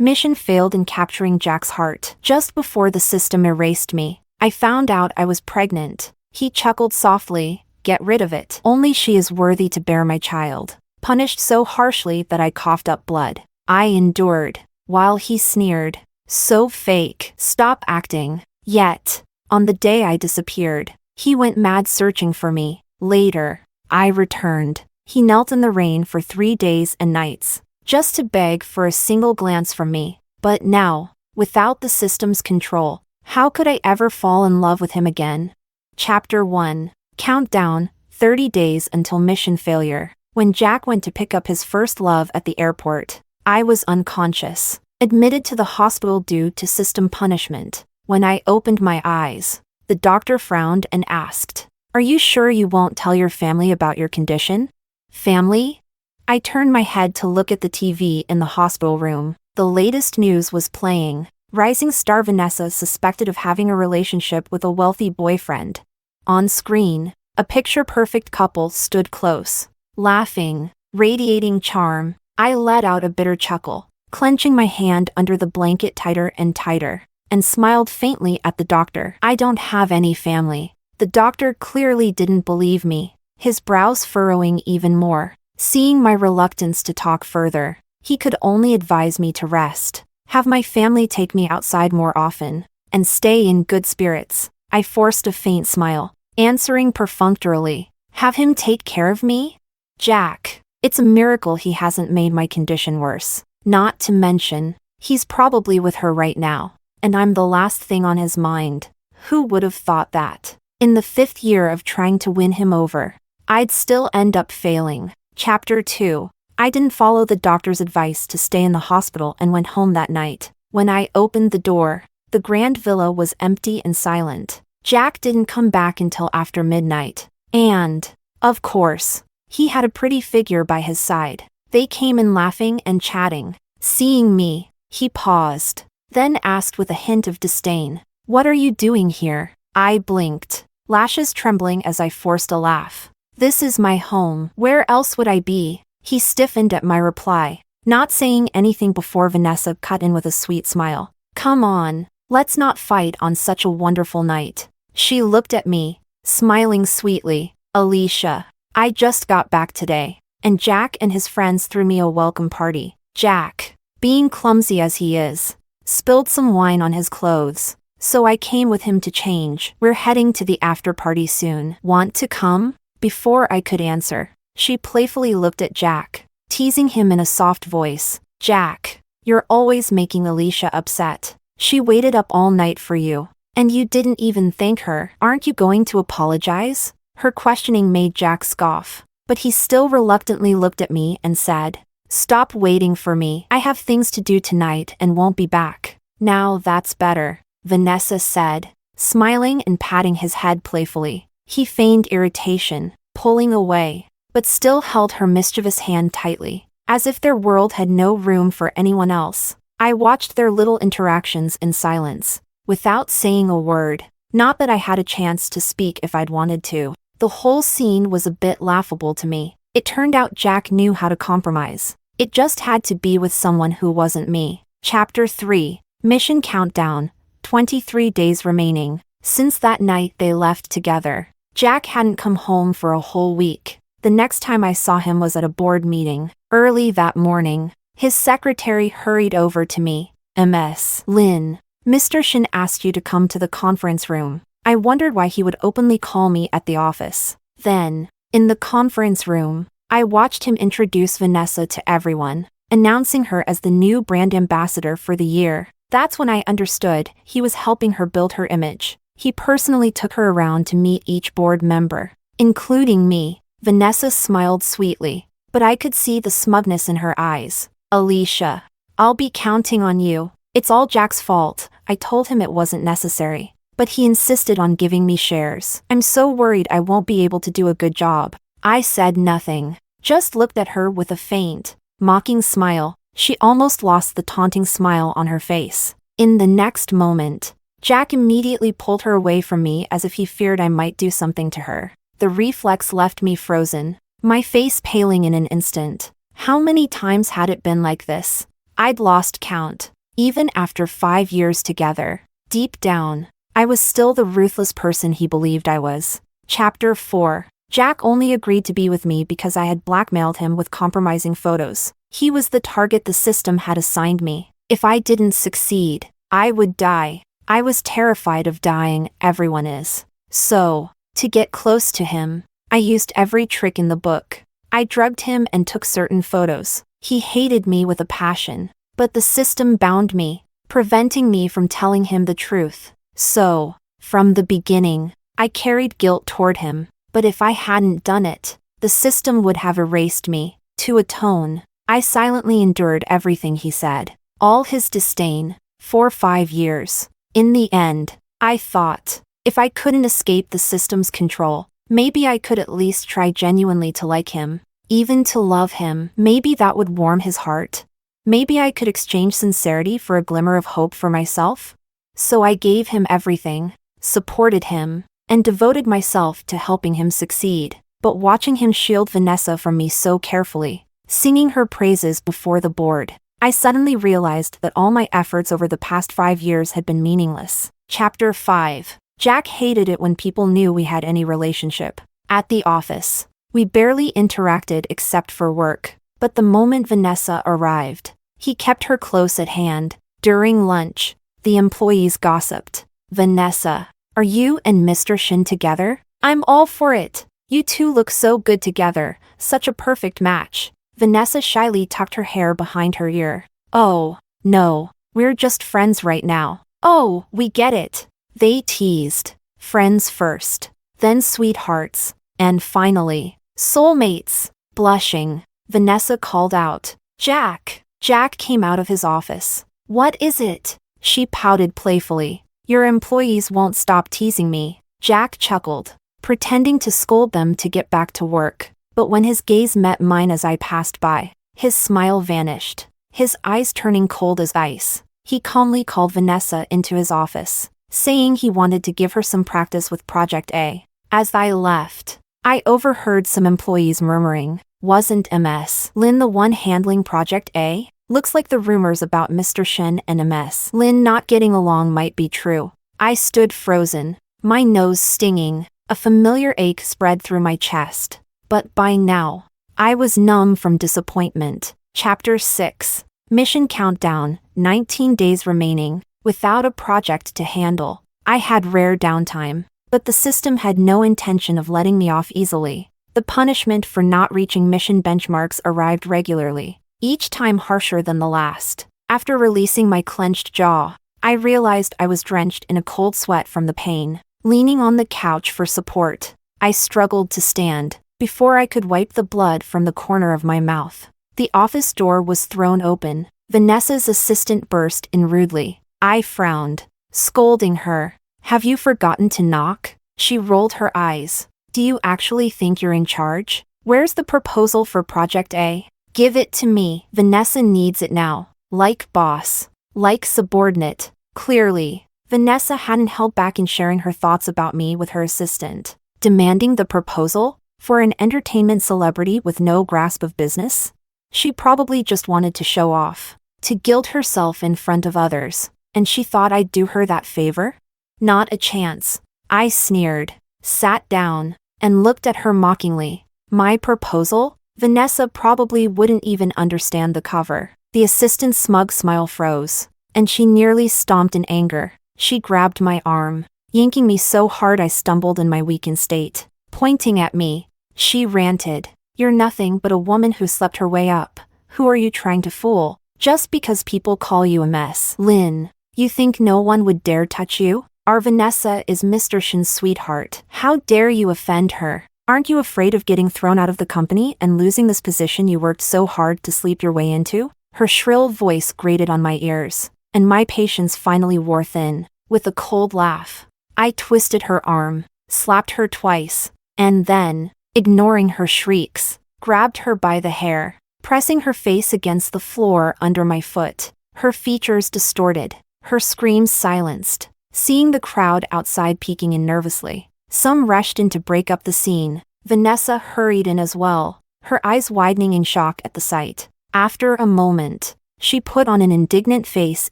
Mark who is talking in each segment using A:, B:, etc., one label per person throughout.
A: Mission failed in capturing Jack's heart. Just before the system erased me, I found out I was pregnant. He chuckled softly. Get rid of it. Only she is worthy to bear my child. Punished so harshly that I coughed up blood. I endured, while he sneered. So fake. Stop acting. Yet, on the day I disappeared, he went mad searching for me. Later, I returned. He knelt in the rain for 3 days and nights, just to beg for a single glance from me. But now, without the system's control, how could I ever fall in love with him again? Chapter 1. Countdown, 30 days until mission failure. When Jack went to pick up his first love at the airport, I was unconscious, admitted to the hospital due to system punishment. When I opened my eyes, the doctor frowned and asked, "Are you sure you won't tell your family about your condition?" Family? I turned my head to look at the TV in the hospital room. The latest news was playing. Rising star Vanessa suspected of having a relationship with a wealthy boyfriend. On screen, a picture-perfect couple stood close, laughing, radiating charm. I let out a bitter chuckle, clenching my hand under the blanket tighter and tighter, and smiled faintly at the doctor. I don't have any family. The doctor clearly didn't believe me, his brows furrowing even more. Seeing my reluctance to talk further, he could only advise me to rest, have my family take me outside more often, and stay in good spirits. I forced a faint smile, answering perfunctorily, "Have him take care of me? Jack. It's a miracle he hasn't made my condition worse. Not to mention, he's probably with her right now, and I'm the last thing on his mind. Who would have thought that? In the 5th year of trying to win him over, I'd still end up failing." Chapter 2. I didn't follow the doctor's advice to stay in the hospital and went home that night. When I opened the door, the grand villa was empty and silent. Jack didn't come back until after midnight. And, of course, he had a pretty figure by his side. They came in laughing and chatting. Seeing me, he paused, then asked with a hint of disdain, "What are you doing here?" I blinked, lashes trembling as I forced a laugh. "This is my home. Where else would I be?" He stiffened at my reply, not saying anything before Vanessa cut in with a sweet smile. "Come on, let's not fight on such a wonderful night." She looked at me, smiling sweetly. "Alicia, I just got back today, and Jack and his friends threw me a welcome party." Jack, being clumsy as he is, spilled some wine on his clothes, so I came with him to change. "We're heading to the after party soon. Want to come?" Before I could answer, she playfully looked at Jack, teasing him in a soft voice. "Jack, you're always making Alicia upset. She waited up all night for you, and you didn't even thank her. Aren't you going to apologize?" Her questioning made Jack scoff, but he still reluctantly looked at me and said, "Stop waiting for me. I have things to do tonight and won't be back." "Now that's better," Vanessa said, smiling and patting his head playfully. He feigned irritation, pulling away, but still held her mischievous hand tightly, as if their world had no room for anyone else. I watched their little interactions in silence, without saying a word. Not that I had a chance to speak if I'd wanted to. The whole scene was a bit laughable to me. It turned out Jack knew how to compromise. It just had to be with someone who wasn't me. Chapter 3. Mission Countdown. 23 days remaining. Since that night they left together, Jack hadn't come home for a whole week. The next time I saw him was at a board meeting. Early that morning, his secretary hurried over to me. "Ms. Lynn, Mr. Shin asked you to come to the conference room." I wondered why he would openly call me at the office. Then, in the conference room, I watched him introduce Vanessa to everyone, announcing her as the new brand ambassador for the year. That's when I understood he was helping her build her image. He personally took her around to meet each board member, including me. Vanessa smiled sweetly, but I could see the smugness in her eyes. "Alicia, I'll be counting on you. It's all Jack's fault." I told him it wasn't necessary, but he insisted on giving me shares. "I'm so worried I won't be able to do a good job." I said nothing, just looked at her with a faint, mocking smile. She almost lost the taunting smile on her face. In the next moment, Jack immediately pulled her away from me as if he feared I might do something to her. The reflex left me frozen, my face paling in an instant. How many times had it been like this? I'd lost count. Even after 5 years together, deep down, I was still the ruthless person he believed I was. Chapter 4. Jack only agreed to be with me because I had blackmailed him with compromising photos. He was the target the system had assigned me. If I didn't succeed, I would die. I was terrified of dying, everyone is. So, to get close to him, I used every trick in the book. I drugged him and took certain photos. He hated me with a passion, but the system bound me, preventing me from telling him the truth. So, from the beginning, I carried guilt toward him, but if I hadn't done it, the system would have erased me. To atone, I silently endured everything he said, all his disdain, for 5 years. In the end, I thought, if I couldn't escape the system's control, maybe I could at least try genuinely to like him, even to love him. Maybe that would warm his heart. Maybe I could exchange sincerity for a glimmer of hope for myself. So I gave him everything, supported him, and devoted myself to helping him succeed. But watching him shield Vanessa from me so carefully, singing her praises before the board, I suddenly realized that all my efforts over the past 5 years had been meaningless. Chapter 5. Jack hated it when people knew we had any relationship. At the office, we barely interacted except for work. But the moment Vanessa arrived, he kept her close at hand. During lunch, the employees gossiped. "Vanessa, are you and Mr. Shin together? I'm all for it. You two look so good together, such a perfect match." Vanessa shyly tucked her hair behind her ear. "Oh, no, we're just friends right now." "Oh, we get it," they teased. "Friends first, then sweethearts, and finally, soulmates." Blushing, Vanessa called out, "Jack." Jack came out of his office. "What is it?" She pouted playfully. "Your employees won't stop teasing me." Jack chuckled, pretending to scold them to get back to work. But when his gaze met mine as I passed by, his smile vanished, his eyes turning cold as ice. He calmly called Vanessa into his office, saying he wanted to give her some practice with Project A. As I left, I overheard some employees murmuring, "Wasn't MS Lin the one handling Project A? Looks like the rumors about Mr. Shen and MS Lin not getting along might be true." I stood frozen, my nose stinging, a familiar ache spread through my chest. But by now, I was numb from disappointment. Chapter 6. Mission Countdown, 19 days remaining. Without a project to handle, I had rare downtime, but the system had no intention of letting me off easily. The punishment for not reaching mission benchmarks arrived regularly, each time harsher than the last. After releasing my clenched jaw, I realized I was drenched in a cold sweat from the pain. Leaning on the couch for support, I struggled to stand. Before I could wipe the blood from the corner of my mouth, the office door was thrown open. Vanessa's assistant burst in rudely. I frowned, scolding her. "Have you forgotten to knock?" She rolled her eyes. "Do you actually think you're in charge? Where's the proposal for Project A? Give it to me. Vanessa needs it now." Like boss, like subordinate. Clearly, Vanessa hadn't held back in sharing her thoughts about me with her assistant. Demanding the proposal? For an entertainment celebrity with no grasp of business? She probably just wanted to show off, to gild herself in front of others, and she thought I'd do her that favor? Not a chance. I sneered, sat down, and looked at her mockingly. My proposal? Vanessa probably wouldn't even understand the cover. The assistant's smug smile froze, and she nearly stomped in anger. She grabbed my arm, yanking me so hard I stumbled in my weakened state. Pointing at me, she ranted, "You're nothing but a woman who slept her way up. Who are you trying to fool? Just because people call you a mess. Lynn, you think no one would dare touch you? Our Vanessa is Mr. Shin's sweetheart. How dare you offend her? Aren't you afraid of getting thrown out of the company and losing this position you worked so hard to sleep your way into?" Her shrill voice grated on my ears, and my patience finally wore thin. With a cold laugh, I twisted her arm, slapped her twice, and then, ignoring her shrieks, grabbed her by the hair, pressing her face against the floor under my foot. Her features distorted, her screams silenced. Seeing the crowd outside peeking in nervously, some rushed in to break up the scene. Vanessa hurried in as well, her eyes widening in shock at the sight. After a moment, She put on an indignant face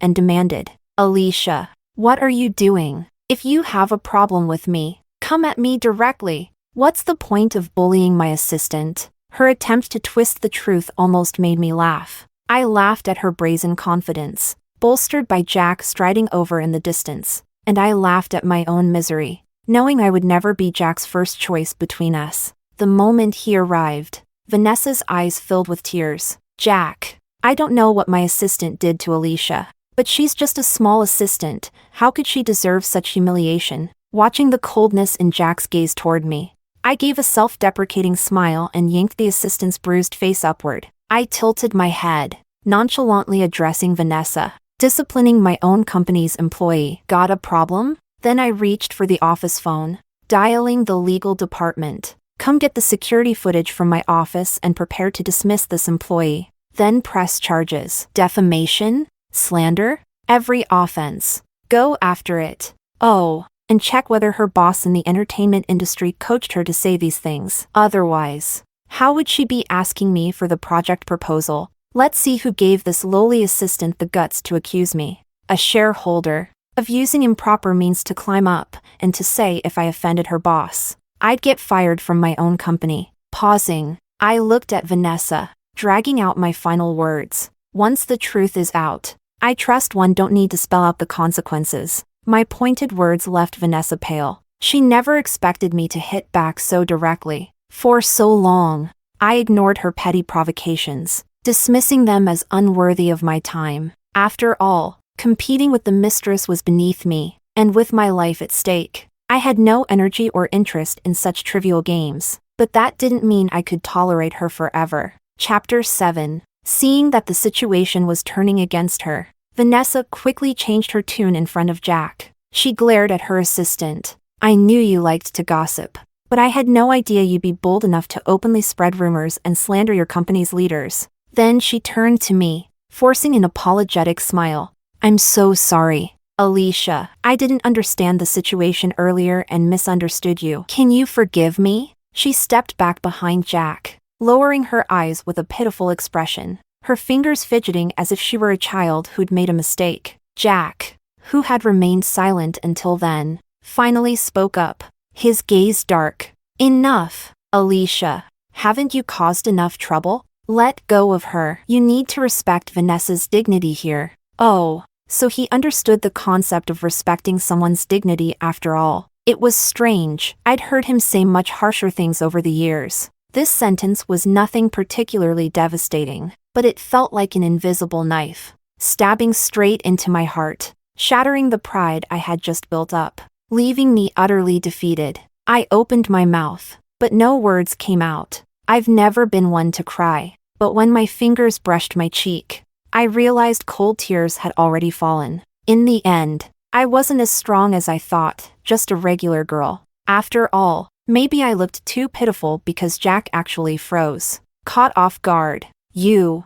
A: and demanded, "Alicia, what are you doing? If you have a problem with me, come at me directly. What's the point of bullying my assistant?" Her attempt to twist the truth almost made me laugh. I laughed at her brazen confidence, bolstered by Jack striding over in the distance, and I laughed at my own misery, knowing I would never be Jack's first choice between us. The moment he arrived, Vanessa's eyes filled with tears. "Jack, I don't know what my assistant did to Alicia, but she's just a small assistant. How could she deserve such humiliation?" Watching the coldness in Jack's gaze toward me, I gave a self-deprecating smile and yanked the assistant's bruised face upward. I tilted my head, nonchalantly addressing Vanessa, disciplining my own company's employee. "Got a problem?" Then I reached for the office phone, dialing the legal department. "Come get the security footage from my office and prepare to dismiss this employee. Then press charges. Defamation? Slander? Every offense. Go after it. Oh, and check whether her boss in the entertainment industry coached her to say these things. Otherwise, how would she be asking me for the project proposal? Let's see who gave this lowly assistant the guts to accuse me, a shareholder, of using improper means to climb up and to say if I offended her boss, I'd get fired from my own company." Pausing, I looked at Vanessa, dragging out my final words. "Once the truth is out, I trust one don't need to spell out the consequences." My pointed words left Vanessa pale. She never expected me to hit back so directly. For so long, I ignored her petty provocations, dismissing them as unworthy of my time. After all, competing with the Mistress was beneath me, and with my life at stake, I had no energy or interest in such trivial games. But that didn't mean I could tolerate her forever. Chapter 7. Seeing that the situation was turning against her, Vanessa quickly changed her tune in front of Jack. She glared at her assistant. "I knew you liked to gossip, but I had no idea you'd be bold enough to openly spread rumors and slander your company's leaders." Then she turned to me, forcing an apologetic smile. "I'm so sorry, Alicia. I didn't understand the situation earlier and misunderstood you. Can you forgive me?" She stepped back behind Jack, lowering her eyes with a pitiful expression, her fingers fidgeting as if she were a child who'd made a mistake. Jack, who had remained silent until then, finally spoke up, his gaze dark. "Enough, Alicia. Haven't you caused enough trouble? Let go of her. You need to respect Vanessa's dignity here." Oh, so he understood the concept of respecting someone's dignity after all. It was strange. I'd heard him say much harsher things over the years. This sentence was nothing particularly devastating, but it felt like an invisible knife, stabbing straight into my heart, shattering the pride I had just built up, leaving me utterly defeated. I opened my mouth, but no words came out. I've never been one to cry, but when my fingers brushed my cheek, I realized cold tears had already fallen. In the end, I wasn't as strong as I thought, just a regular girl. After all, maybe I looked too pitiful because Jack actually froze, caught off guard. "You."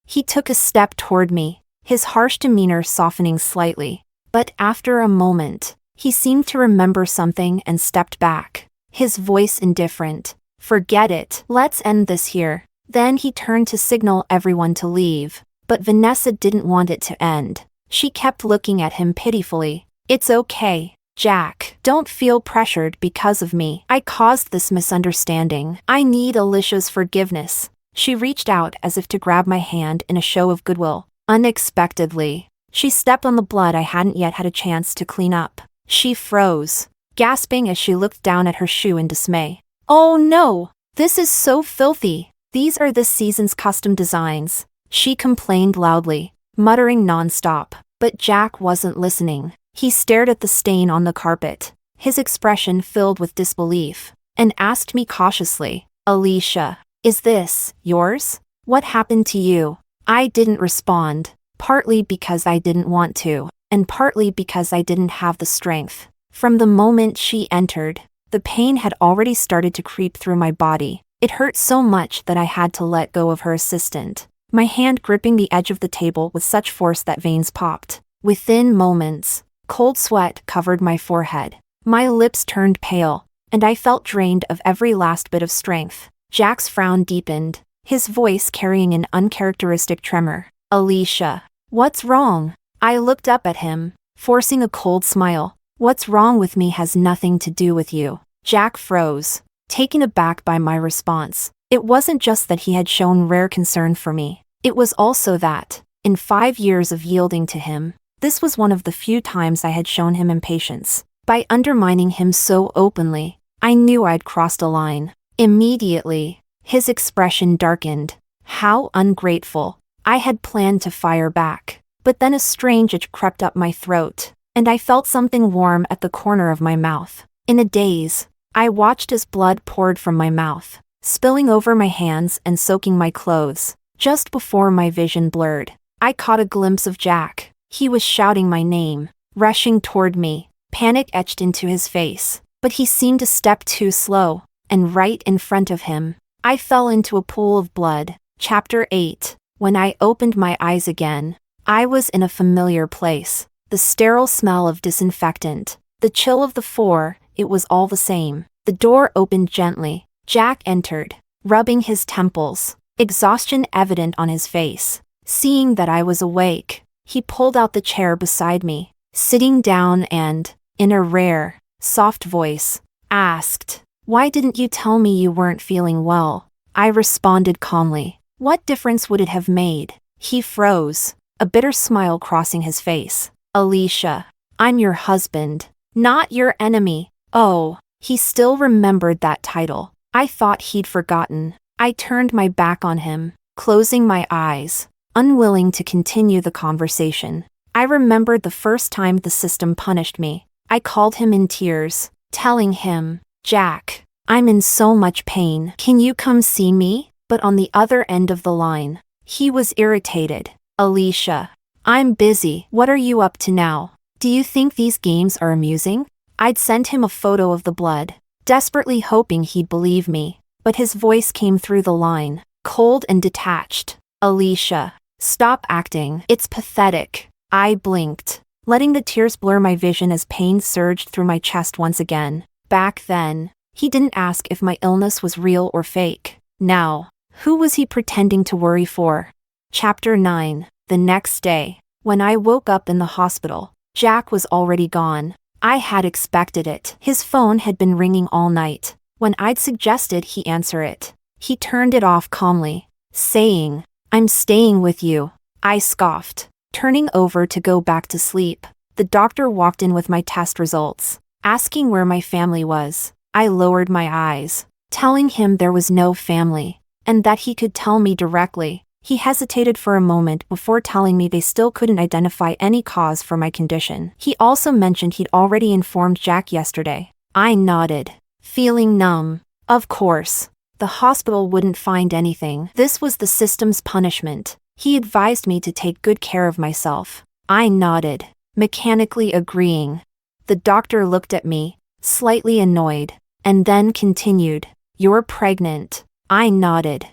A: He took a step toward me, his harsh demeanor softening slightly, but after a moment, he seemed to remember something and stepped back, his voice indifferent. "Forget it. Let's end this here." Then he turned to signal everyone to leave, but Vanessa didn't want it to end. She kept looking at him pitifully. "It's okay, Jack. Don't feel pressured because of me. I caused this misunderstanding. I need Alicia's forgiveness." She reached out as if to grab my hand in a show of goodwill. Unexpectedly, she stepped on the blood I hadn't yet had a chance to clean up. She froze, gasping as she looked down at her shoe in dismay. "Oh no! This is so filthy. These are this season's custom designs," she complained loudly, muttering nonstop. But Jack wasn't listening. He stared at the stain on the carpet, his expression filled with disbelief, and asked me cautiously, "Alicia, is this yours? What happened to you?" I didn't respond, partly because I didn't want to, and partly because I didn't have the strength. From the moment she entered, the pain had already started to creep through my body. It hurt so much that I had to let go of her assistant, my hand gripping the edge of the table with such force that veins popped. Within moments, cold sweat covered my forehead. My lips turned pale, and I felt drained of every last bit of strength. Jack's frown deepened, his voice carrying an uncharacteristic tremor. Alicia. What's wrong? I looked up at him, forcing a cold smile. What's wrong with me has nothing to do with you. Jack froze, taken aback by my response. It wasn't just that he had shown rare concern for me. It was also that, in 5 years of yielding to him, this was one of the few times I had shown him impatience. By undermining him so openly, I knew I'd crossed a line. Immediately, his expression darkened. How ungrateful. I had planned to fire back, but then a strange itch crept up my throat, and I felt something warm at the corner of my mouth. In a daze, I watched as blood poured from my mouth, spilling over my hands and soaking my clothes. Just before my vision blurred, I caught a glimpse of Jack. He was shouting my name, rushing toward me, panic etched into his face, but he seemed a step too slow, and right in front of him, I fell into a pool of blood. Chapter 8. When I opened my eyes again, I was in a familiar place. The sterile smell of disinfectant, the chill of the floor, it was all the same. The door opened gently. Jack entered, rubbing his temples, exhaustion evident on his face. Seeing that I was awake, he pulled out the chair beside me, sitting down and, in a rare, soft voice, asked, "Why didn't you tell me you weren't feeling well?" I responded calmly. What difference would it have made? He froze, a bitter smile crossing his face. Alicia, I'm your husband, not your enemy. Oh, he still remembered that title. I thought he'd forgotten. I turned my back on him, closing my eyes, unwilling to continue the conversation. I remembered the first time the system punished me. I called him in tears, telling him, "Jack, I'm in so much pain. Can you come see me?" But on the other end of the line, he was irritated. "Alicia, I'm busy. What are you up to now? Do you think these games are amusing?" I'd sent him a photo of the blood, desperately hoping he'd believe me, but his voice came through the line, cold and detached. "Alicia, stop acting. It's pathetic." I blinked, letting the tears blur my vision as pain surged through my chest once again. Back then, he didn't ask if my illness was real or fake. Now, who was he pretending to worry for? Chapter 9. The next day, when I woke up in the hospital, Jack was already gone. I had expected it. His phone had been ringing all night. When I'd suggested he answer it, he turned it off calmly, saying, "I'm staying with you." I scoffed, turning over to go back to sleep. The doctor walked in with my test results, asking where my family was. I lowered my eyes, telling him there was no family, and that he could tell me directly. He hesitated for a moment before telling me they still couldn't identify any cause for my condition. He also mentioned he'd already informed Jack yesterday. I nodded, feeling numb. Of course, the hospital wouldn't find anything. This was the system's punishment. He advised me to take good care of myself. I nodded, mechanically agreeing. The doctor looked at me, slightly annoyed, and then continued, "You're pregnant." I nodded.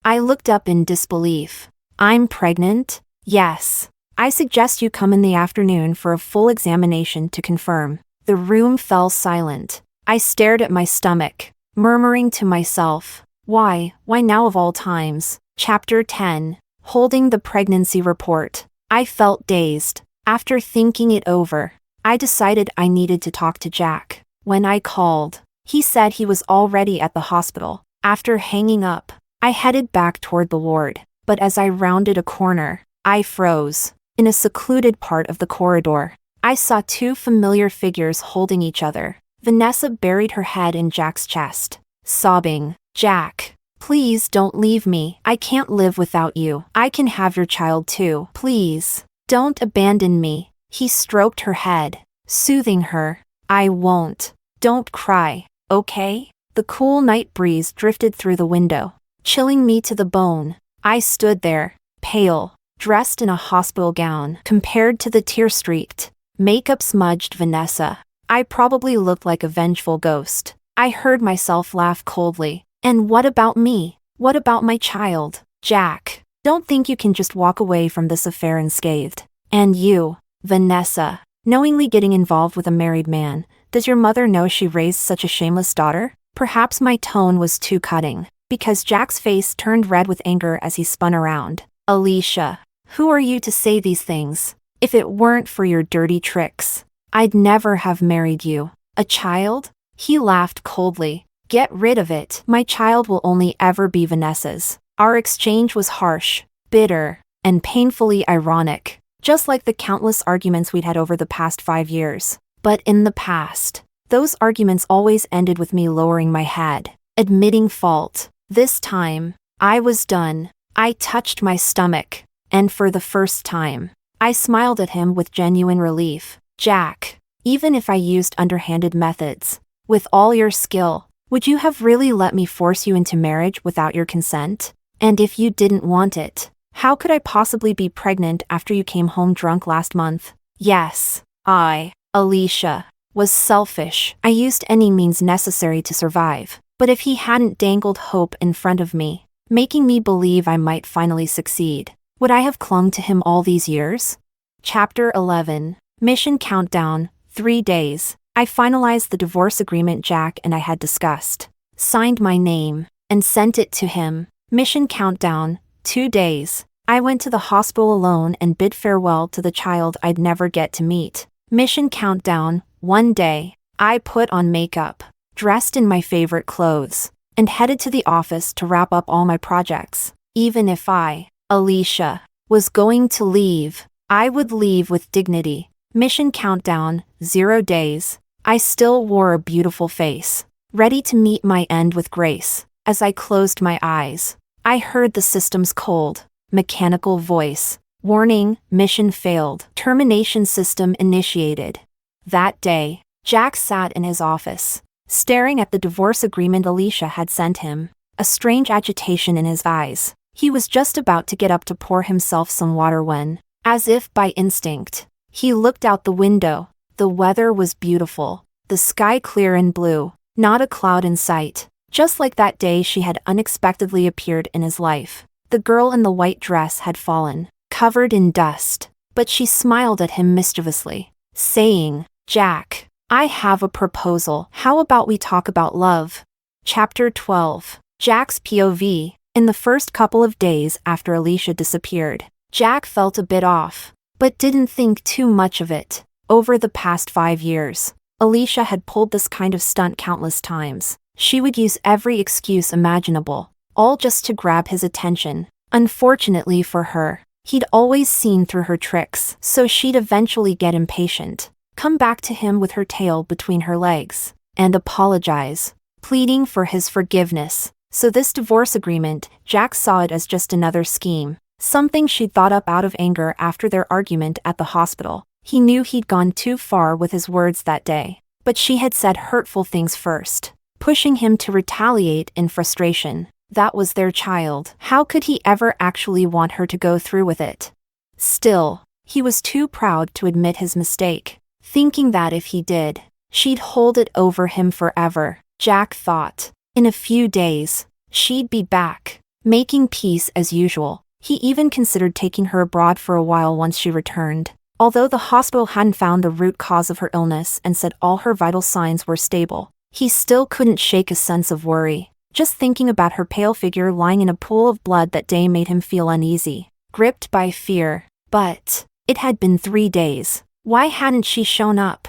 A: I looked up in disbelief. "I'm pregnant?" "Yes. I suggest you come in the afternoon for a full examination to confirm." The room fell silent. I stared at my stomach, murmuring to myself, Why now of all times?" Chapter 10. Holding the pregnancy report. I felt dazed. After thinking it over, I decided I needed to talk to Jack. When I called, he said he was already at the hospital. After hanging up, I headed back toward the ward, but as I rounded a corner, I froze. In a secluded part of the corridor, I saw two familiar figures holding each other. Vanessa buried her head in Jack's chest, sobbing, "Jack, please don't leave me. I can't live without you. I can have your child too. Please, don't abandon me." He stroked her head, soothing her. "I won't. Don't cry, okay?" The cool night breeze drifted through the window, chilling me to the bone. I stood there, pale, dressed in a hospital gown. Compared to the tear-streaked, makeup-smudged Vanessa, I probably looked like a vengeful ghost. I heard myself laugh coldly. And what about me? What about my child? "Jack, don't think you can just walk away from this affair unscathed. And you, Vanessa, knowingly getting involved with a married man, does your mother know she raised such a shameless daughter?" Perhaps my tone was too cutting, because Jack's face turned red with anger as he spun around. "Alicia, Who are you to say these things? If it weren't for your dirty tricks, I'd never have married you. A child? He laughed coldly. Get rid of it. My child will only ever be Vanessa's. Our exchange was harsh, bitter, and painfully ironic, just like the countless arguments we'd had over the past 5 years. But in the past, those arguments always ended with me lowering my head, admitting fault. This time, I was done. I touched my stomach, and for the first time, I smiled at him with genuine relief. Jack, even if I used underhanded methods, with all your skill, would you have really let me force you into marriage without your consent? And if you didn't want it, how could I possibly be pregnant after you came home drunk last month? Yes, I, Alicia, was selfish. I used any means necessary to survive. But if he hadn't dangled hope in front of me, making me believe I might finally succeed, would I have clung to him all these years? Chapter 11. Mission Countdown. 3 days. I finalized the divorce agreement Jack and I had discussed, signed my name, and sent it to him. Mission Countdown. 2 days. I went to the hospital alone and bid farewell to the child I'd never get to meet. Mission Countdown. 1 day. I put on makeup, dressed in my favorite clothes, and headed to the office to wrap up all my projects. Even if I, Alicia, was going to leave, I would leave with dignity. Mission Countdown. 0 days. I still wore a beautiful face, ready to meet my end with grace. As I closed my eyes, I heard the system's cold, mechanical voice. Warning, mission failed. Termination system initiated. That day, Jack sat in his office, staring at the divorce agreement Alicia had sent him, a strange agitation in his eyes. He was just about to get up to pour himself some water when, as if by instinct, he looked out the window. The weather was beautiful, the sky clear and blue, not a cloud in sight. Just like that day she had unexpectedly appeared in his life. The girl in the white dress had fallen, covered in dust, but she smiled at him mischievously, saying, Jack, I have a proposal. How about we talk about love? Chapter 12. Jack's POV. In the first couple of days after Alicia disappeared, Jack felt a bit off, but didn't think too much of it. Over the past 5 years, Alicia had pulled this kind of stunt countless times. She would use every excuse imaginable, all just to grab his attention. Unfortunately for her, he'd always seen through her tricks, so she'd eventually get impatient, come back to him with her tail between her legs, and apologize, pleading for his forgiveness. So this divorce agreement, Jack saw it as just another scheme, something she'd thought up out of anger after their argument at the hospital. He knew he'd gone too far with his words that day, but she had said hurtful things first, pushing him to retaliate in frustration. That was their child. How could he ever actually want her to go through with it? Still, he was too proud to admit his mistake, thinking that if he did, she'd hold it over him forever. Jack thought, in a few days, she'd be back, making peace as usual. He even considered taking her abroad for a while once she returned. Although the hospital hadn't found the root cause of her illness and said all her vital signs were stable, he still couldn't shake a sense of worry. Just thinking about her pale figure lying in a pool of blood that day made him feel uneasy, gripped by fear. But it had been 3 days. Why hadn't she shown up?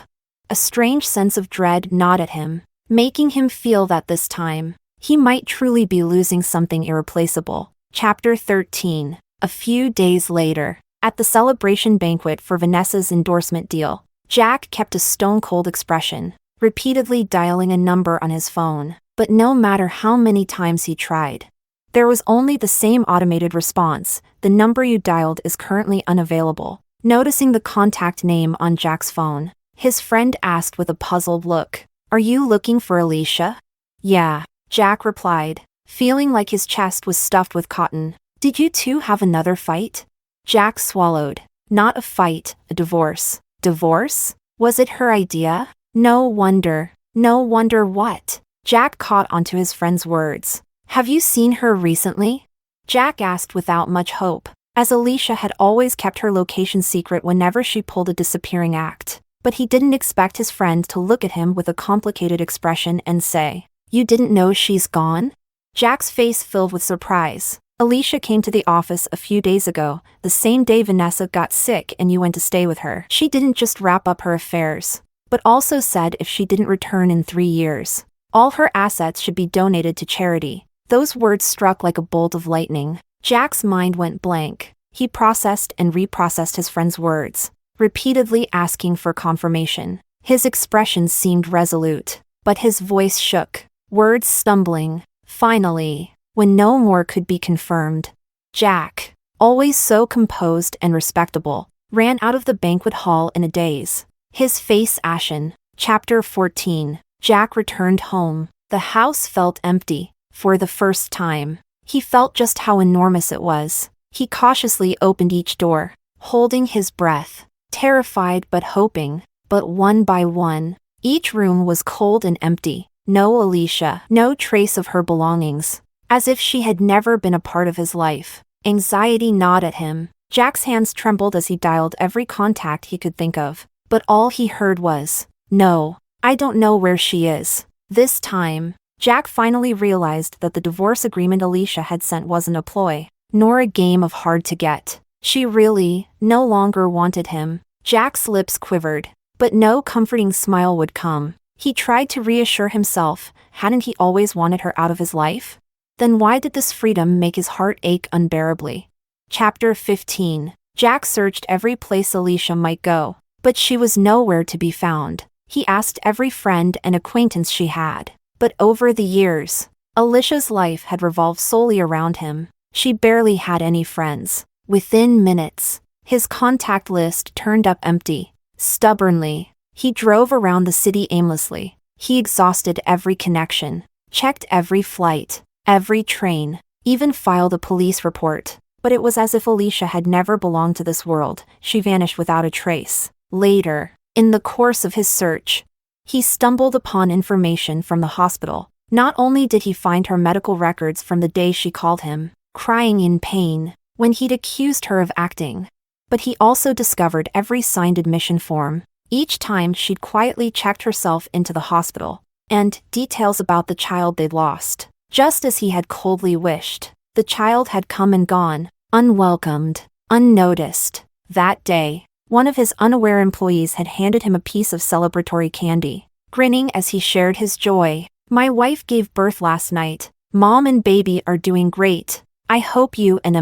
A: A strange sense of dread gnawed at him, making him feel that this time, he might truly be losing something irreplaceable. Chapter 13. A few days later, at the celebration banquet for Vanessa's endorsement deal, Jack kept a stone-cold expression, repeatedly dialing a number on his phone. But no matter how many times he tried, there was only the same automated response: the number you dialed is currently unavailable. Noticing the contact name on Jack's phone, his friend asked with a puzzled look, "Are you looking for Alicia?" "Yeah," Jack replied, feeling like his chest was stuffed with cotton. "Did you two have another fight?" Jack swallowed. Not a fight, a divorce. Divorce? Was it her idea? No wonder. No wonder what? Jack caught onto his friend's words. "Have you seen her recently?" Jack asked without much hope, as Alicia had always kept her location secret whenever she pulled a disappearing act. But he didn't expect his friend to look at him with a complicated expression and say, "You didn't know she's gone?" Jack's face filled with surprise. Alicia came to the office a few days ago, the same day Vanessa got sick and you went to stay with her. She didn't just wrap up her affairs, but also said if she didn't return in 3 years, all her assets should be donated to charity. Those words struck like a bolt of lightning. Jack's mind went blank. He processed and reprocessed his friend's words, repeatedly asking for confirmation. His expression seemed resolute, but his voice shook, words stumbling. Finally, when no more could be confirmed, Jack, always so composed and respectable, ran out of the banquet hall in a daze, his face ashen. Chapter 14. Jack returned home. The house felt empty. For the first time, he felt just how enormous it was. He cautiously opened each door, holding his breath, terrified but hoping. But one by one, each room was cold and empty. No Alicia, no trace of her belongings, as if she had never been a part of his life. Anxiety gnawed at him. Jack's hands trembled as he dialed every contact he could think of, but all he heard was, "No, I don't know where she is." This time, Jack finally realized that the divorce agreement Alicia had sent wasn't a ploy, nor a game of hard to get. She really, no longer wanted him. Jack's lips quivered, but no comforting smile would come. He tried to reassure himself, hadn't he always wanted her out of his life? Then why did this freedom make his heart ache unbearably? Chapter 15. Jack searched every place Alicia might go, but she was nowhere to be found. He asked every friend and acquaintance she had, but over the years, Alicia's life had revolved solely around him. She barely had any friends. Within minutes, his contact list turned up empty. Stubbornly, he drove around the city aimlessly. He exhausted every connection, checked every flight, every train, even filed a police report. But it was as if Alicia had never belonged to this world. She vanished without a trace. Later, in the course of his search, he stumbled upon information from the hospital. Not only did he find her medical records from the day she called him, crying in pain, when he'd accused her of acting, but he also discovered every signed admission form, each time she'd quietly checked herself into the hospital, and details about the child they'd lost. Just as he had coldly wished, the child had come and gone, unwelcomed, unnoticed. That day, one of his unaware employees had handed him a piece of celebratory candy, grinning as he shared his joy. "My wife gave birth last night. Mom and baby are doing great. I hope you and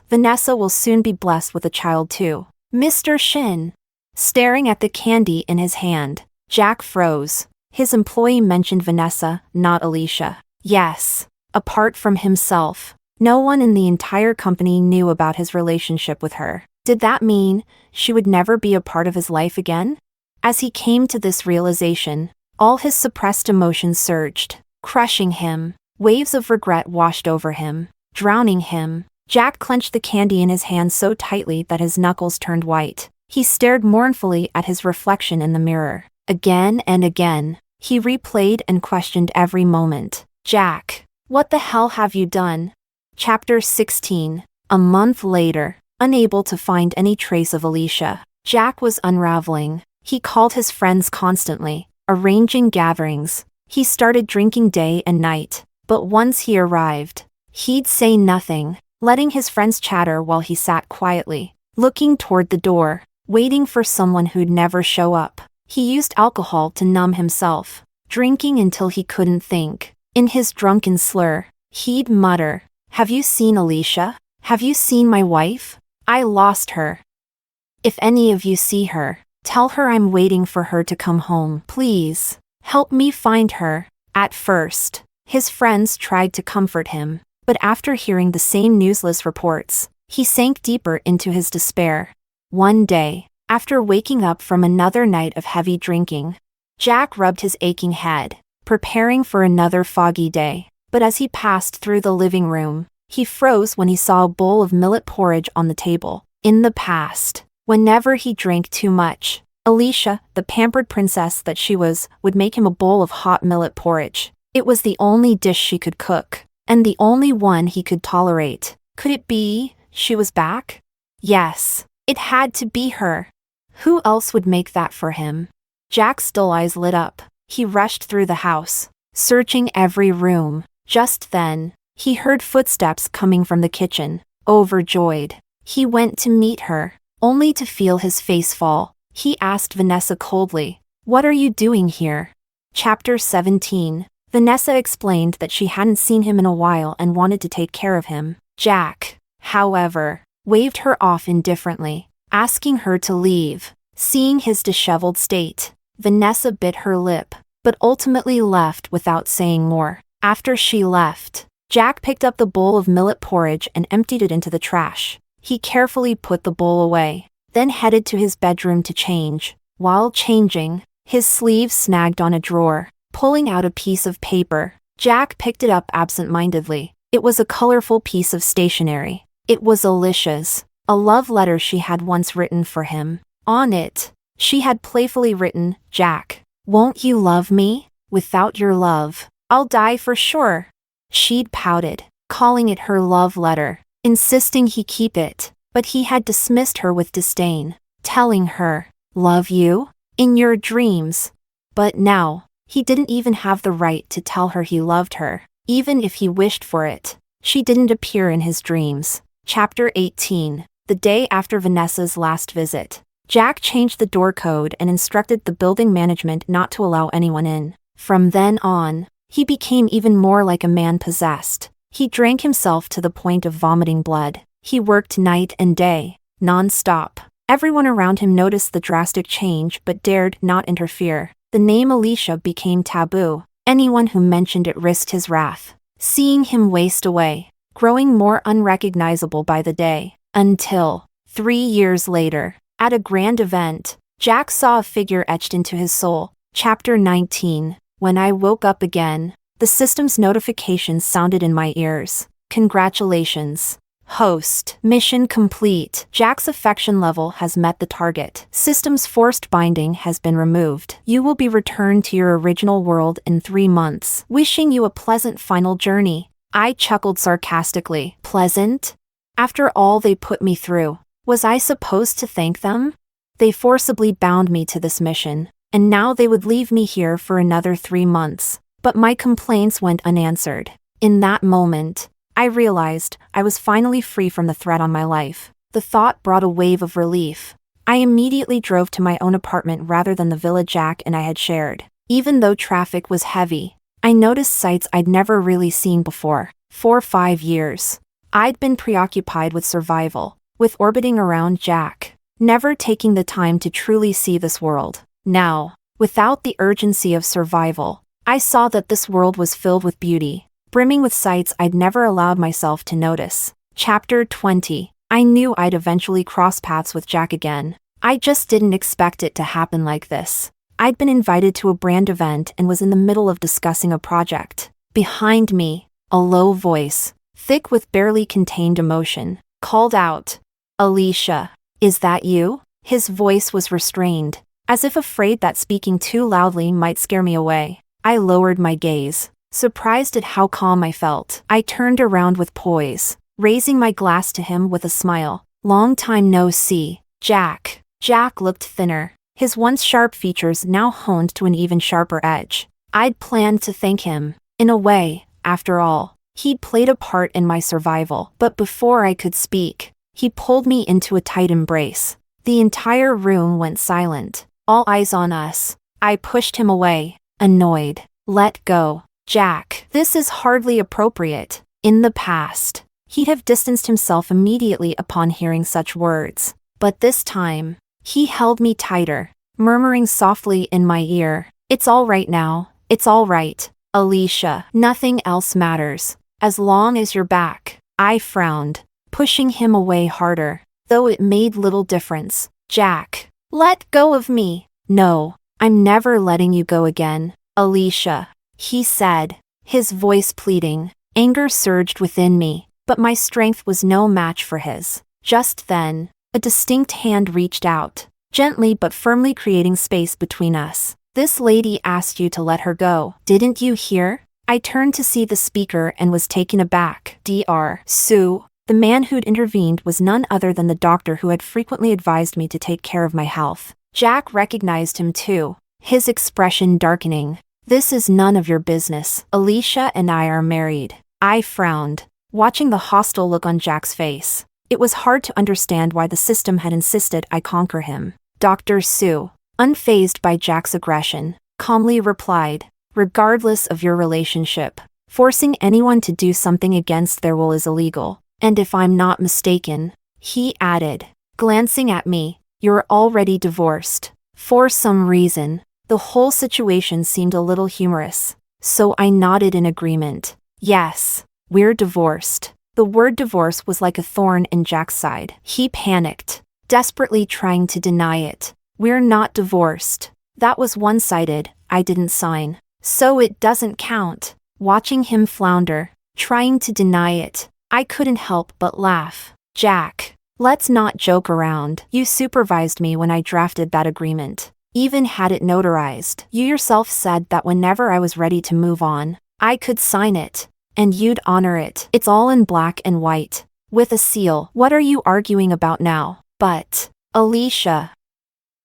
A: Vanessa will soon be blessed with a child too." Mr. Shin. Staring at the candy in his hand, Jack froze. His employee mentioned Vanessa, not Alicia. Yes. Apart from himself, no one in the entire company knew about his relationship with her. Did that mean she would never be a part of his life again? As he came to this realization, all his suppressed emotions surged, crushing him. Waves of regret washed over him, drowning him. Jack clenched the candy in his hand so tightly that his knuckles turned white. He stared mournfully at his reflection in the mirror. Again and again, he replayed and questioned every moment. "Jack, what the hell have you done?" Chapter 16. A month later, unable to find any trace of Alicia, Jack was unraveling. He called his friends constantly, arranging gatherings. He started drinking day and night, but once he arrived, he'd say nothing, letting his friends chatter while he sat quietly, looking toward the door, waiting for someone who'd never show up. He used alcohol to numb himself, drinking until he couldn't think. In his drunken slur, he'd mutter, "Have you seen Alicia? Have you seen my wife? I lost her. If any of you see her, tell her I'm waiting for her to come home. Please, help me find her." At first, his friends tried to comfort him, but after hearing the same newsless reports, he sank deeper into his despair. One day, after waking up from another night of heavy drinking, Jack rubbed his aching head, preparing for another foggy day. But as he passed through the living room, he froze when he saw a bowl of millet porridge on the table. In the past, whenever he drank too much, Alicia, the pampered princess that she was, would make him a bowl of hot millet porridge. It was the only dish she could cook, and the only one he could tolerate. Could it be she was back? Yes, it had to be her. Who else would make that for him? Jack's dull eyes lit up. He rushed through the house, searching every room. Just then, He heard footsteps coming from the kitchen. Overjoyed, he went to meet her, only to feel his face fall. He asked Vanessa coldly, "What are you doing here?" Chapter 17. Vanessa explained that she hadn't seen him in a while and wanted to take care of him. Jack, however, waved her off indifferently, asking her to leave. Seeing his disheveled state, Vanessa bit her lip, but ultimately left without saying more. After she left, Jack picked up the bowl of millet porridge and emptied it into the trash. He carefully put the bowl away, then headed to his bedroom to change. While changing, his sleeve snagged on a drawer. Pulling out a piece of paper, Jack picked it up absent-mindedly. It was a colorful piece of stationery. It was Alicia's, a love letter she had once written for him. On it, she had playfully written, "Jack, won't you love me? Without your love, I'll die for sure." She'd pouted, calling it her love letter, insisting he keep it, but he had dismissed her with disdain, telling her, "Love you? In your dreams." But now, he didn't even have the right to tell her he loved her, even if he wished for it. She didn't appear in his dreams. Chapter 18. The day after Vanessa's last visit, Jack changed the door code and instructed the building management not to allow anyone in. From then on, he became even more like a man possessed. He drank himself to the point of vomiting blood. He worked night and day, non-stop. Everyone around him noticed the drastic change but dared not interfere. The name Alicia became taboo. Anyone who mentioned it risked his wrath. Seeing him waste away, growing more unrecognizable by the day, until 3 years later, at a grand event, Jack saw a figure etched into his soul. Chapter 19. When I woke up again, the system's notifications sounded in my ears. "Congratulations. Host. Mission complete. Jack's affection level has met the target. System's forced binding has been removed. You will be returned to your original world in 3 months. Wishing you a pleasant final journey." I chuckled sarcastically. Pleasant? After all they put me through, was I supposed to thank them? They forcibly bound me to this mission, and now they would leave me here for another 3 months. But my complaints went unanswered. In that moment, I realized I was finally free from the threat on my life. The thought brought a wave of relief. I immediately drove to my own apartment rather than the villa Jack and I had shared. Even though traffic was heavy, I noticed sights I'd never really seen before. For 5 years, I'd been preoccupied with survival, with orbiting around Jack, never taking the time to truly see this world. Now, without the urgency of survival, I saw that this world was filled with beauty, brimming with sights I'd never allowed myself to notice. Chapter 20. I knew I'd eventually cross paths with Jack again. I just didn't expect it to happen like this. I'd been invited to a brand event and was in the middle of discussing a project. Behind me, a low voice, thick with barely contained emotion, called out, "Alicia, is that you?" His voice was restrained, as if afraid that speaking too loudly might scare me away. I lowered my gaze, surprised at how calm I felt. I turned around with poise, raising my glass to him with a smile. "Long time no see, Jack." Jack looked thinner, his once sharp features now honed to an even sharper edge. I'd planned to thank him. In a way, after all, he'd played a part in my survival. But before I could speak, he pulled me into a tight embrace. The entire room went silent, all eyes on us. I pushed him away, annoyed. "Let go, Jack. This is hardly appropriate." In the past, he'd have distanced himself immediately upon hearing such words. But this time, he held me tighter, murmuring softly in my ear, "It's all right now, it's all right, Alicia. Nothing else matters, as long as you're back." I frowned, pushing him away harder, though it made little difference. "Jack, let go of me." "No, I'm never letting you go again, Alicia," he said, his voice pleading. Anger surged within me, but my strength was no match for his. Just then, a distinct hand reached out, gently but firmly creating space between us. "This lady asked you to let her go, didn't you hear?" I turned to see the speaker and was taken aback. Dr. Sue. The man who'd intervened was none other than the doctor who had frequently advised me to take care of my health. Jack recognized him too, his expression darkening. "This is none of your business. Alicia and I are married. I frowned, watching the hostile look on Jack's face. It was hard to understand why the system had insisted I conquer him. Dr. Sue, unfazed by Jack's aggression, calmly replied, "Regardless of your relationship, forcing anyone to do something against their will is illegal. And if I'm not mistaken," he added, glancing at me, "you're already divorced." For some reason, the whole situation seemed a little humorous, so I nodded in agreement. "Yes, we're divorced." The word divorce was like a thorn in Jack's side. He panicked, desperately trying to deny it. "We're not divorced. That was one-sided, I didn't sign. So it doesn't count." Watching him flounder, trying to deny it, I couldn't help but laugh. "Jack, let's not joke around. You supervised me when I drafted that agreement. Even had it notarized. You yourself said that whenever I was ready to move on, I could sign it, and you'd honor it. It's all in black and white, with a seal. What are you arguing about now?" "But, Alicia."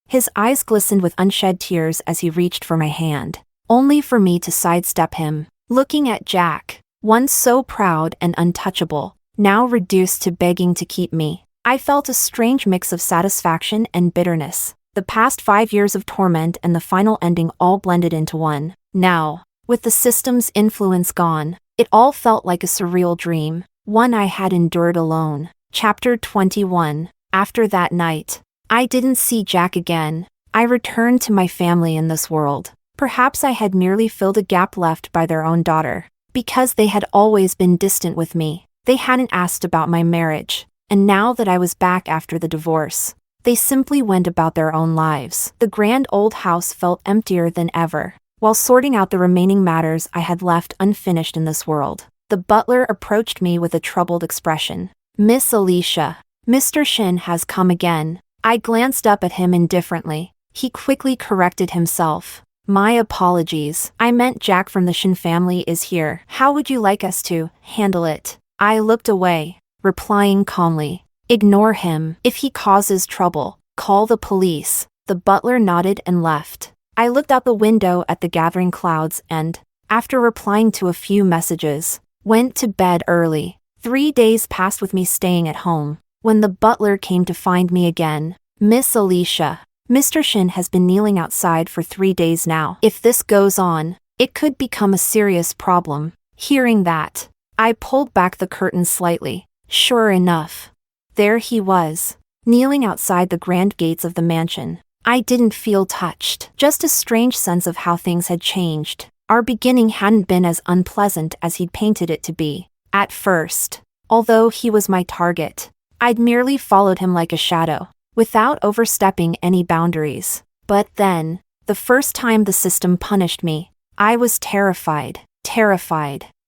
A: His eyes glistened with unshed tears as he reached for my hand, only for me to sidestep him. Looking at Jack, once so proud and untouchable, now reduced to begging to keep me, I felt a strange mix of satisfaction and bitterness. The past 5 years of torment and the final ending all blended into one. Now, with the system's influence gone, it all felt like a surreal dream, one I had endured alone. Chapter 21. After that night, I didn't see Jack again. I returned to my family in this world. Perhaps I had merely filled a gap left by their own daughter. Because they had always been distant with me, they hadn't asked about my marriage, and now that I was back after the divorce, they simply went about their own lives. The grand old house felt emptier than ever. While sorting out the remaining matters I had left unfinished in this world, the butler approached me with a troubled expression. "Miss Alicia, Mr. Shin has come again." I glanced up at him indifferently. He quickly corrected himself. "My apologies. I meant Jack from the Shin family is here. How would you like us to handle it?" I looked away, replying calmly, "Ignore him. If he causes trouble, call the police." The butler nodded and left. I looked out the window at the gathering clouds and, after replying to a few messages, went to bed early. 3 days passed with me staying at home, when the butler came to find me again. "Miss Alicia, Mr. Shin has been kneeling outside for 3 days now. If this goes on, it could become a serious problem." Hearing that, I pulled back the curtain slightly. Sure enough, there he was, kneeling outside the grand gates of the mansion. I didn't feel touched, just a strange sense of how things had changed. Our beginning hadn't been as unpleasant as he'd painted it to be. At first, although he was my target, I'd merely followed him like a shadow, without overstepping any boundaries. But then, the first time the system punished me, I was terrified.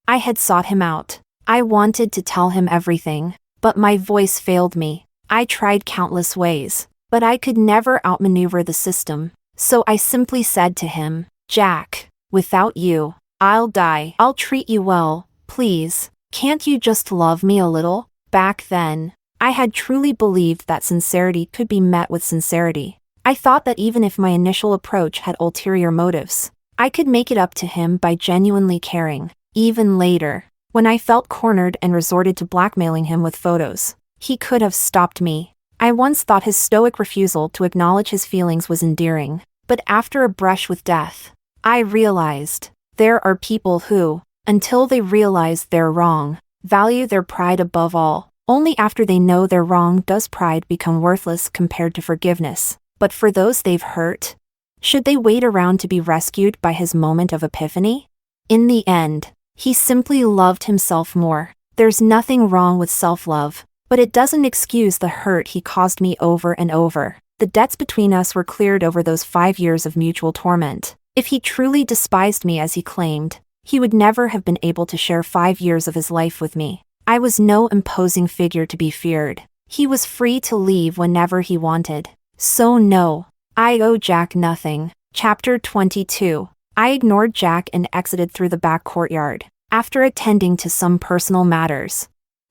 A: I had sought him out. I wanted to tell him everything, but my voice failed me. I tried countless ways, but I could never outmaneuver the system. So I simply said to him, "Jack, without you, I'll die. I'll treat you well, please. Can't you just love me a little?" Back then, I had truly believed that sincerity could be met with sincerity. I thought that even if my initial approach had ulterior motives, I could make it up to him by genuinely caring. Even later, when I felt cornered and resorted to blackmailing him with photos, he could have stopped me. I once thought his stoic refusal to acknowledge his feelings was endearing, but after a brush with death, I realized there are people who, until they realize they're wrong, value their pride above all. Only after they know they're wrong does pride become worthless compared to forgiveness. But for those they've hurt, should they wait around to be rescued by his moment of epiphany? In the end, he simply loved himself more. There's nothing wrong with self-love, but it doesn't excuse the hurt he caused me over and over. The debts between us were cleared over those 5 years of mutual torment. If he truly despised me as he claimed, he would never have been able to share 5 years of his life with me. I was no imposing figure to be feared. He was free to leave whenever he wanted. So no, I owe Jack nothing. Chapter 22. I ignored Jack and exited through the back courtyard. After attending to some personal matters,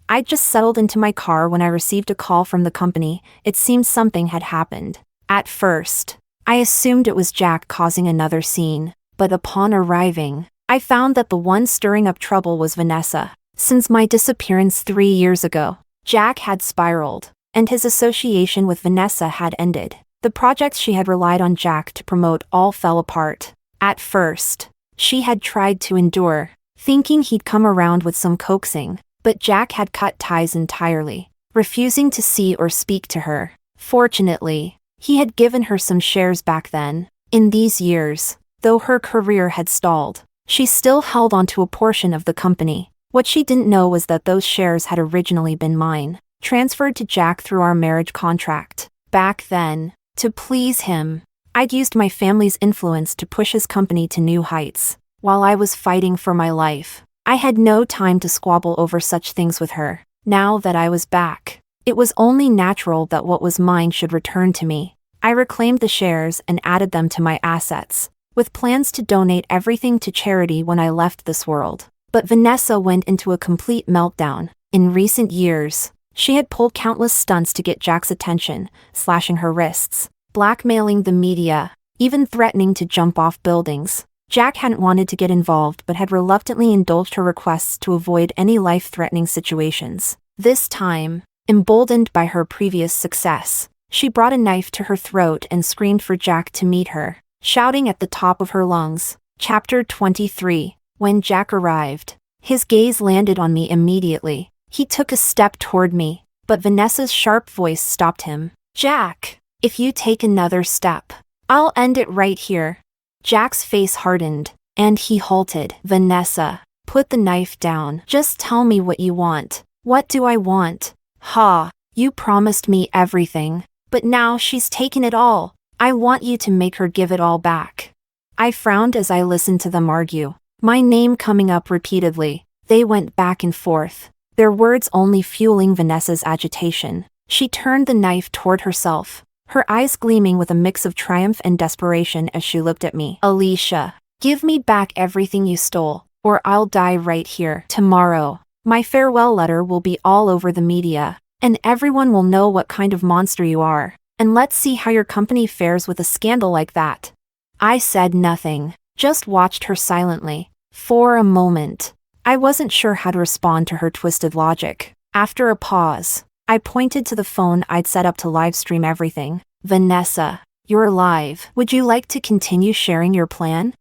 A: I just settled into my car when I received a call from the company. It seemed something had happened. At first, I assumed it was Jack causing another scene, but upon arriving, I found that the one stirring up trouble was Vanessa. Since my disappearance 3 years ago, Jack had spiraled, and his association with Vanessa had ended. The projects she had relied on Jack to promote all fell apart. At first, she had tried to endure, thinking he'd come around with some coaxing, but Jack had cut ties entirely, refusing to see or speak to her. Fortunately, he had given her some shares back then. In these years, though her career had stalled, she still held onto a portion of the company. What she didn't know was that those shares had originally been mine, transferred to Jack through our marriage contract. Back then, to please him, I'd used my family's influence to push his company to new heights. While I was fighting for my life, I had no time to squabble over such things with her. Now that I was back, it was only natural that what was mine should return to me. I reclaimed the shares and added them to my assets, with plans to donate everything to charity when I left this world. But Vanessa went into a complete meltdown. In recent years, she had pulled countless stunts to get Jack's attention, slashing her wrists, blackmailing the media, even threatening to jump off buildings. Jack hadn't wanted to get involved but had reluctantly indulged her requests to avoid any life-threatening situations. This time, emboldened by her previous success, she brought a knife to her throat and screamed for Jack to meet her, shouting at the top of her lungs. Chapter 23. When Jack arrived, his gaze landed on me immediately. He took a step toward me, but Vanessa's sharp voice stopped him. "Jack, if you take another step, I'll end it right here." Jack's face hardened, and he halted. "Vanessa, put the knife down. Just tell me what you want." "What do I want?" "Ha, you promised me everything, but now she's taken it all. I want you to make her give it all back." I frowned as I listened to them argue, my name coming up repeatedly. They went back and forth, their words only fueling Vanessa's agitation. She turned the knife toward herself, her eyes gleaming with a mix of triumph and desperation as she looked at me. "Alicia, give me back everything you stole, or I'll die right here. Tomorrow, my farewell letter will be all over the media, and everyone will know what kind of monster you are. And let's see how your company fares with a scandal like that." I said nothing, just watched her silently. For a moment, I wasn't sure how to respond to her twisted logic. After a pause, I pointed to the phone I'd set up to live stream everything. "Vanessa, you're live. Would you like to continue sharing your plan?"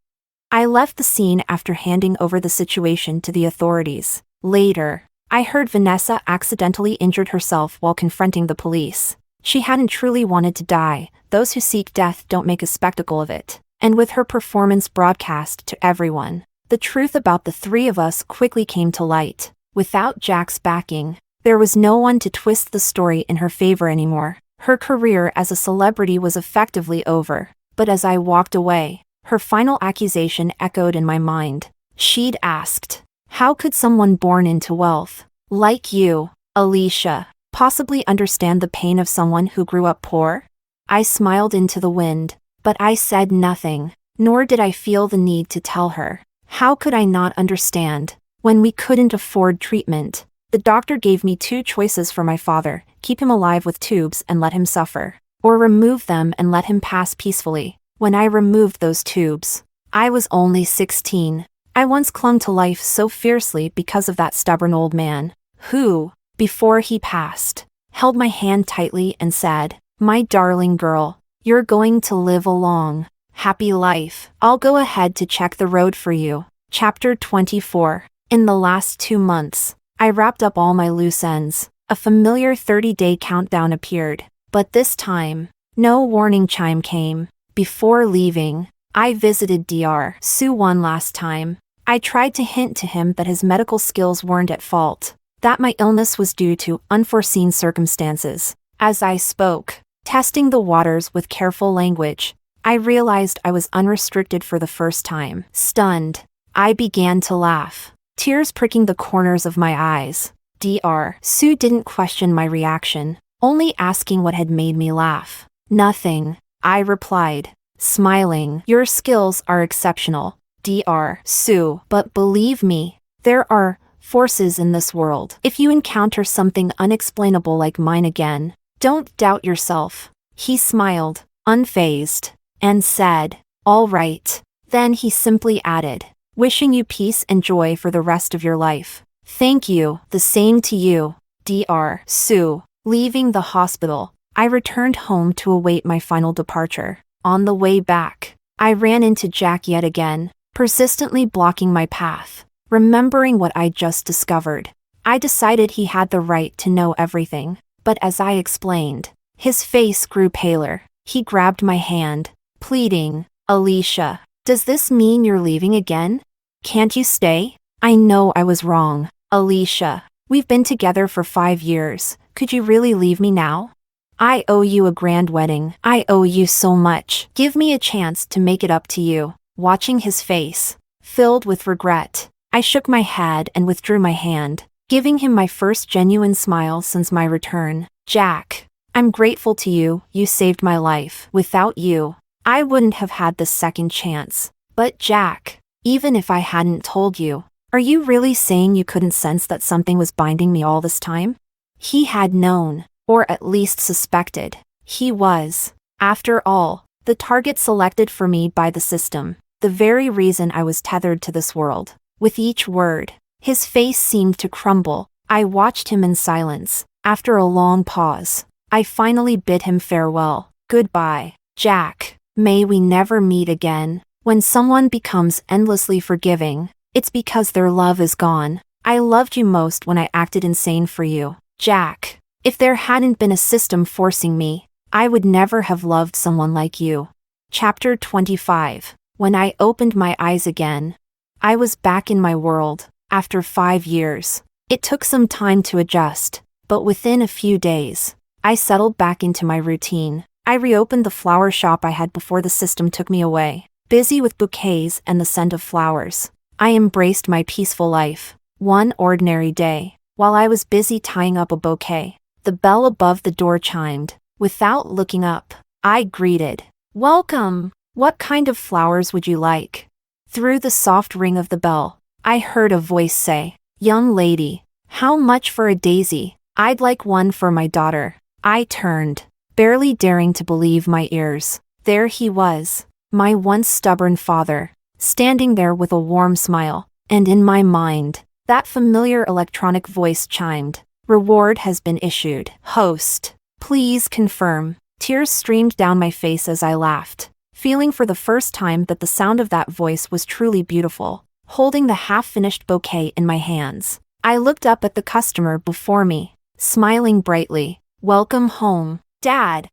A: I left the scene after handing over the situation to the authorities. Later, I heard Vanessa accidentally injured herself while confronting the police. She hadn't truly wanted to die. Those who seek death don't make a spectacle of it. And with her performance broadcast to everyone, the truth about the three of us quickly came to light. Without Jack's backing, there was no one to twist the story in her favor anymore. Her career as a celebrity was effectively over. But as I walked away, her final accusation echoed in my mind. She'd asked, "How could someone born into wealth, like you, Alicia, possibly understand the pain of someone who grew up poor?" I smiled into the wind, but I said nothing, nor did I feel the need to tell her. How could I not understand? When we couldn't afford treatment, the doctor gave me 2 choices for my father: keep him alive with tubes and let him suffer, or remove them and let him pass peacefully. When I removed those tubes, I was only 16. I once clung to life so fiercely because of that stubborn old man, who, before he passed, held my hand tightly and said, "My darling girl, you're going to live a long, happy life. I'll go ahead to check the road for you." Chapter 24. In the last 2 months, I wrapped up all my loose ends. A familiar 30-day countdown appeared, but this time, no warning chime came. Before leaving, I visited Dr. Sue one last time. I tried to hint to him that his medical skills weren't at fault, that my illness was due to unforeseen circumstances. As I spoke, testing the waters with careful language, I realized I was unrestricted for the first time. Stunned, I began to laugh, tears pricking the corners of my eyes. Dr. Sue didn't question my reaction, only asking what had made me laugh. "Nothing," I replied, smiling. "Your skills are exceptional, Dr. Sue, but believe me, there are forces in this world. If you encounter something unexplainable like mine again, don't doubt yourself." He smiled, unfazed, and said, "All right." Then he simply added, "Wishing you peace and joy for the rest of your life." Thank you, the same to you. Dr. Sue. Leaving the hospital, I returned home to await my final departure. On the way back, I ran into Jack yet again, persistently blocking my path. Remembering what I just discovered, I decided he had the right to know everything. But as I explained, his face grew paler. He grabbed my hand, pleading, Alicia, does this mean you're leaving again? Can't you stay? I know I was wrong. Alicia, we've been together for 5 years. Could you really leave me now? I owe you a grand wedding. I owe you so much. Give me a chance to make it up to you. Watching his face, filled with regret, I shook my head and withdrew my hand, giving him my first genuine smile since my return. Jack, I'm grateful to you. You saved my life. Without you, I wouldn't have had this second chance. But Jack, even if I hadn't told you, are you really saying you couldn't sense that something was binding me all this time? He had known, or at least suspected. He was, after all, the target selected for me by the system, the very reason I was tethered to this world. With each word, his face seemed to crumble. I watched him in silence. After a long pause, I finally bid him farewell. Goodbye, Jack. May we never meet again. When someone becomes endlessly forgiving, it's because their love is gone. I loved you most when I acted insane for you, Jack. If there hadn't been a system forcing me, I would never have loved someone like you. Chapter 25. When I opened my eyes again, I was back in my world, after 5 years. It took some time to adjust, but within a few days, I settled back into my routine. I reopened the flower shop I had before the system took me away, busy with bouquets and the scent of flowers. I embraced my peaceful life. One ordinary day, while I was busy tying up a bouquet, the bell above the door chimed. Without looking up, I greeted, "Welcome! What kind of flowers would you like?" Through the soft ring of the bell, I heard a voice say, "Young lady, how much for a daisy? I'd like one for my daughter." I turned, barely daring to believe my ears. There he was, my once stubborn father, standing there with a warm smile, and in my mind, that familiar electronic voice chimed. "Reward has been issued. Host, please confirm." Tears streamed down my face as I laughed, feeling for the first time that the sound of that voice was truly beautiful. Holding the half-finished bouquet in my hands, I looked up at the customer before me, smiling brightly. "Welcome home, Dad."